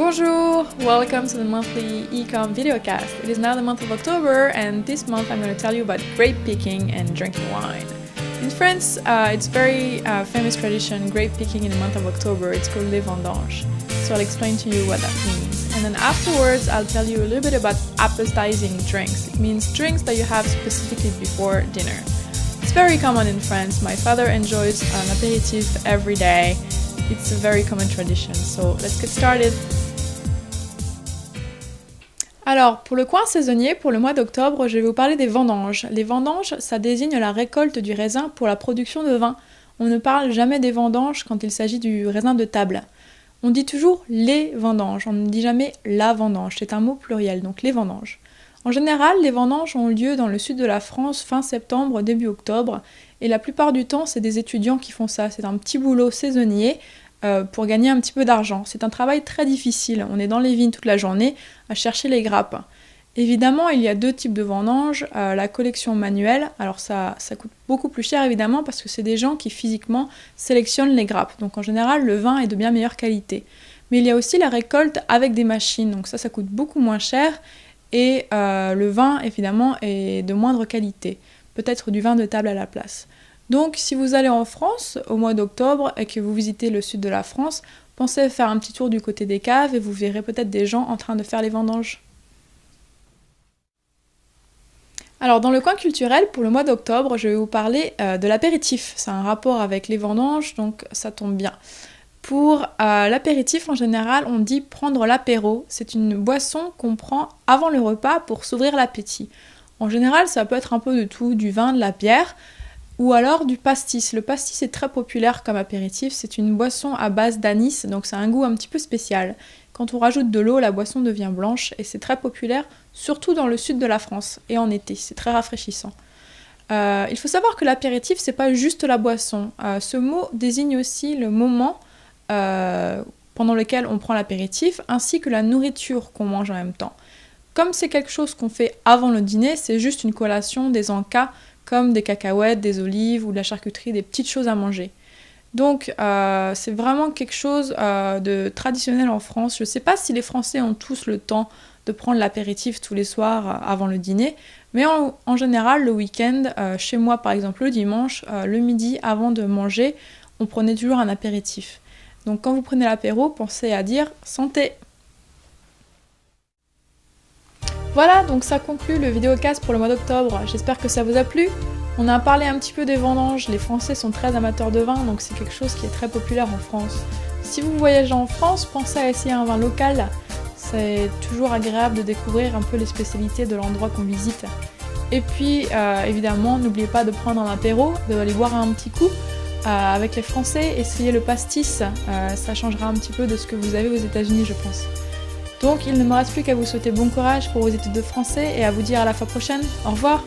Bonjour! Welcome to the monthly Ecom videocast. It is now the month of October, and this month I'm going to tell you about grape picking and drinking wine. In France, it's very famous tradition, grape picking in the month of October. It's called les vendanges. So I'll explain to you what that means. And then afterwards, I'll tell you a little bit about appetizing drinks. It means drinks that you have specifically before dinner. It's very common in France. My father enjoys an aperitif every day. It's a very common tradition. So let's get started. Alors, pour le coin saisonnier, pour le mois d'octobre, je vais vous parler des vendanges. Les vendanges, ça désigne la récolte du raisin pour la production de vin. On ne parle jamais des vendanges quand il s'agit du raisin de table. On dit toujours les vendanges, on ne dit jamais la vendange, c'est un mot pluriel, donc les vendanges. En général, les vendanges ont lieu dans le sud de la France fin septembre, début octobre, et la plupart du temps, c'est des étudiants qui font ça. C'est un petit boulot saisonnier pour gagner un petit peu d'argent. C'est un travail très difficile, on est dans les vignes toute la journée à chercher les grappes. Évidemment, il y a deux types de vendanges, la collection manuelle, alors ça coûte beaucoup plus cher évidemment parce que c'est des gens qui physiquement sélectionnent les grappes, donc en général le vin est de bien meilleure qualité. Mais il y a aussi la récolte avec des machines, donc ça coûte beaucoup moins cher et le vin évidemment est de moindre qualité, peut-être du vin de table à la place. Donc si vous allez en France au mois d'octobre et que vous visitez le sud de la France, pensez à faire un petit tour du côté des caves et vous verrez peut-être des gens en train de faire les vendanges. Alors dans le coin culturel, pour le mois d'octobre, je vais vous parler de l'apéritif. C'est un rapport avec les vendanges, donc ça tombe bien. Pour l'apéritif, en général, on dit prendre l'apéro. C'est une boisson qu'on prend avant le repas pour s'ouvrir l'appétit. En général, ça peut être un peu de tout, du vin, de la bière, ou alors du pastis. Le pastis est très populaire comme apéritif. C'est une boisson à base d'anis, donc c'est un goût un petit peu spécial. Quand on rajoute de l'eau, la boisson devient blanche et c'est très populaire, surtout dans le sud de la France et en été. C'est très rafraîchissant. Il faut savoir que l'apéritif, c'est pas juste la boisson. Ce mot désigne aussi le moment pendant lequel on prend l'apéritif, ainsi que la nourriture qu'on mange en même temps. Comme c'est quelque chose qu'on fait avant le dîner, c'est juste une collation, des encas, comme des cacahuètes, des olives ou de la charcuterie, des petites choses à manger. Donc c'est vraiment quelque chose de traditionnel en France. Je ne sais pas si les Français ont tous le temps de prendre l'apéritif tous les soirs avant le dîner, mais en général le week-end, chez moi par exemple le dimanche, le midi avant de manger, on prenait toujours un apéritif. Donc quand vous prenez l'apéro, pensez à dire santé. Voilà, donc ça conclut le vidéocast pour le mois d'octobre. J'espère que ça vous a plu. On a parlé un petit peu des vendanges. Les Français sont très amateurs de vin, donc c'est quelque chose qui est très populaire en France. Si vous voyagez en France, pensez à essayer un vin local. C'est toujours agréable de découvrir un peu les spécialités de l'endroit qu'on visite. Et puis, évidemment, n'oubliez pas de prendre un apéro, d'aller boire un petit coup. Avec les Français, essayez le pastis. Ça changera un petit peu de ce que vous avez aux États-Unis, je pense. Donc il ne me reste plus qu'à vous souhaiter bon courage pour vos études de français et à vous dire à la fois prochaine. Au revoir!